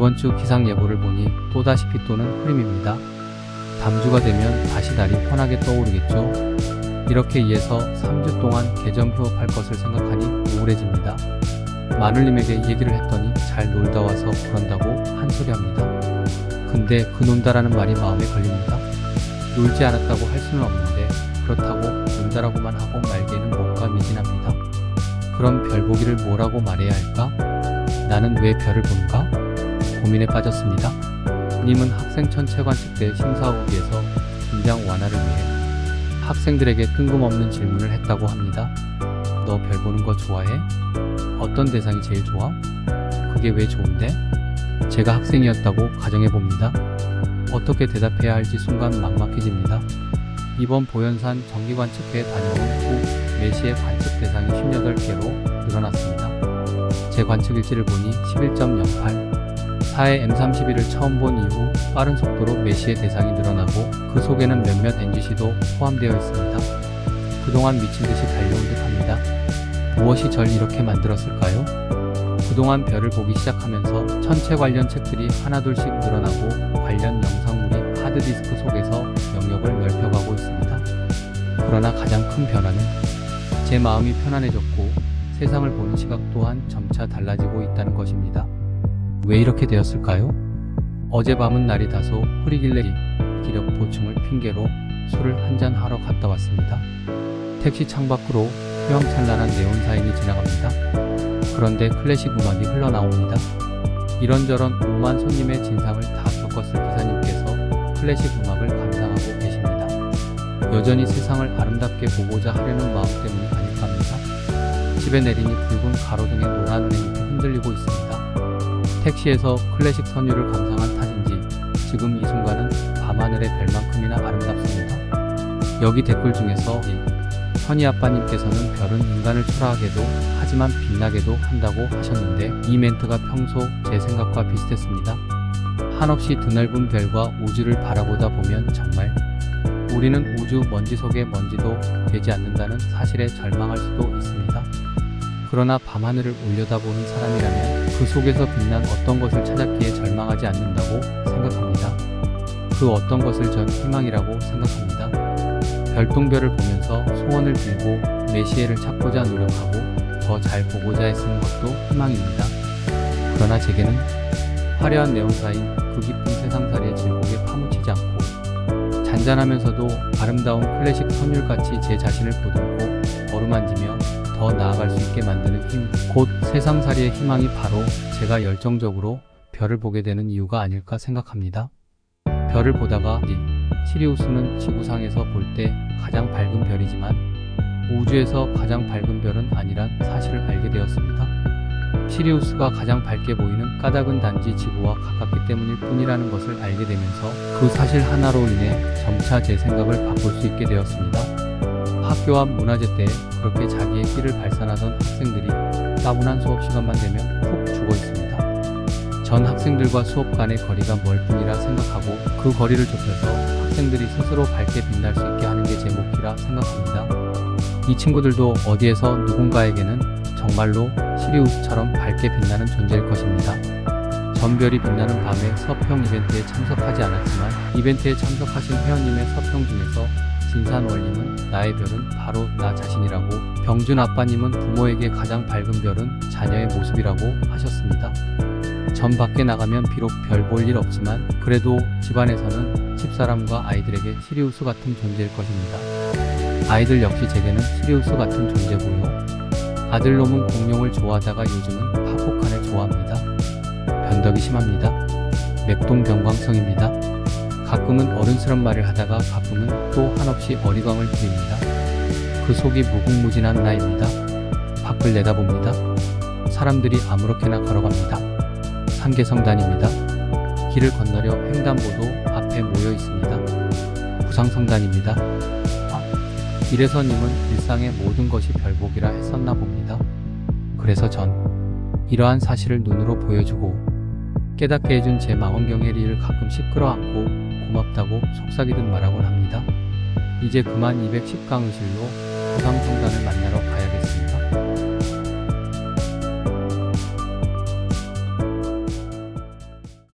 이번 주 기상 예보를 보니 또다시 빗도는 흐림입니다. 담주가 되면 다시 날이 환하게 떠오르겠죠. 이렇게 이에서 3주 동안 개점 휴업할 것을 생각하니 우울해집니다. 마눌님에게 얘기를 했더니 잘 놀다 와서 그런다고 한 소리 합니다. 근데 그 논다라는 말이 마음에 걸립니다. 놀지 않았다고 할 수는 없는데 그렇다고 논다라고만 하고 말기에는 뭔가 미진합니다. 그럼 별 보기를 뭐라고 말해야 할까? 나는 왜 별을 보는가? 고민에 빠졌습니다. 님은 학생 천체 관측대 심사후기에서 긴장 완화를 위해 학생들에게 뜬금없는 질문을 했다고 합니다. 너 별 보는 거 좋아해? 어떤 대상이 제일 좋아? 그게 왜 좋은데? 제가 학생이었다고 가정해봅니다. 어떻게 대답해야 할지 순간 막막해집니다. 이번 보현산 정기관측회에 다녀온 후 4시에 관측 대상이 58개로 늘어났습니다. 제 관측 일지를 보니 11.08, 4의 M31을 처음 본 이후 빠른 속도로 매시의 대상이 늘어나고 그 속에는 몇몇 NGC도 포함되어 있습니다. 그동안 미친듯이 달려온 듯합니다. 무엇이 절 이렇게 만들었을까요? 그동안 별을 보기 시작하면서 천체 관련 책들이 하나둘씩 늘어나고 관련 영상물이 하드디스크 속에서 영역을 넓혀가고 있습니다. 그러나 가장 큰 변화는 제 마음이 편안해졌고 세상을 보는 시각 또한 점차 달라지고 있다는 것입니다. 왜 이렇게 되었을까요? 어젯밤은 날이 다소 흐리길래 기력 보충을 핑계로 술을 한잔 하러 갔다 왔습니다. 택시 창밖으로 휘황찬란한 네온사인이 지나갑니다. 그런데 클래식 음악이 흘러나옵니다. 이런저런 오만 손님의 진상을 다 겪었을 기사님께서 클래식 음악을 감상하고 계십니다. 여전히 세상을 아름답게 보고자 하려는 마음 때문이 아닐까 합니다. 집에 내리니 붉은 가로등의 노란 은행이 흔들리고 있습니다. 택시에서 클래식 선율을 감상한 탓인지 지금 이 순간은 밤하늘의 별만큼이나 아름답습니다. 여기 댓글 중에서 현희 아빠님께서는 별은 인간을 초라하게도 하지만 빛나게도 한다고 하셨는데 이 멘트가 평소 제 생각과 비슷했습니다. 한없이 드넓은 별과 우주를 바라보다 보면 정말 우리는 우주 먼지 속의 먼지도 되지 않는다는 사실에 절망할 수도 있습니다. 그러나 밤하늘을 올려다보는 사람이라면 그 속에서 빛난 어떤 것을 찾았기에 절망하지 않는다고 생각합니다. 그 어떤 것을 전 희망이라고 생각합니다. 별똥별을 보면서 소원을 빌고 메시에를 찾고자 노력하고 더 잘 보고자 애쓰는 것도 희망입니다. 그러나 제게는 화려한 네온사인 그 깊은 세상살이의 질곡에 파묻히지 않고 잔잔하면서도 아름다운 클래식 선율같이 제 자신을 보듬고 어루만지며 더 나아갈 수 있게 만드는 힘, 곧 세상살이의 희망이 바로 제가 열정적으로 별을 보게 되는 이유가 아닐까 생각합니다. 별을 보다가 시리우스는 지구상에서 볼 때 가장 밝은 별이지만 우주에서 가장 밝은 별은 아니란 사실을 알게 되었습니다. 시리우스가 가장 밝게 보이는 까닭은 단지 지구와 가깝기 때문일 뿐이라는 것을 알게 되면서 그 사실 하나로 인해 점차 제 생각을 바꿀 수 있게 되었습니다. 학교 앞 문화재 때에 그렇게 자기의 끼를 발산하던 학생들이 따분한 수업 시간만 되면 푹 죽어 있습니다. 전 학생들과 수업 간의 거리가 멀 뿐이라 생각하고 그 거리를 좁혀서 학생들이 스스로 밝게 빛날 수 있게 하는 게 제 목표라 생각합니다. 이 친구들도 어디에서 누군가에게는 정말로 시리우스처럼 밝게 빛나는 존재일 것입니다. 전별이 빛나는 밤에 서평 이벤트에 참석하지 않았지만 이벤트에 참석하신 회원님의 서평 중에서 진산월님은 나의 별은 바로 나 자신이라고, 병준 아빠님은 부모에게 가장 밝은 별은 자녀의 모습이라고 하셨습니다. 전 밖에 나가면 비록 별 볼 일 없지만 그래도 집안에서는 집사람과 아이들에게 시리우스 같은 존재일 것입니다. 아이들 역시 제게는 시리우스 같은 존재고요. 아들놈은 공룡을 좋아하다가 요즘은 파폭칸을 좋아합니다. 변덕이 심합니다. 맥동병광성입니다. 가끔은 어른스런 말을 하다가 가끔은 또 한없이 어리광을 부립니다. 그 속이 무궁무진한 나입니다. 밖을 내다봅니다. 사람들이 아무렇게나 걸어갑니다. 상계성단입니다. 길을 건너려 횡단보도 앞에 모여 있습니다. 부상성단입니다. 이래서님은 일상의 모든 것이 별보기라 했었나 봅니다. 그래서 전 이러한 사실을 눈으로 보여주고 깨닫게 해준 제 망원경 해리를 가끔씩 끌어안고 고맙다고 속삭이듯 말하곤 합니다. 이제 그만 210강의실로 부상성단을 만나러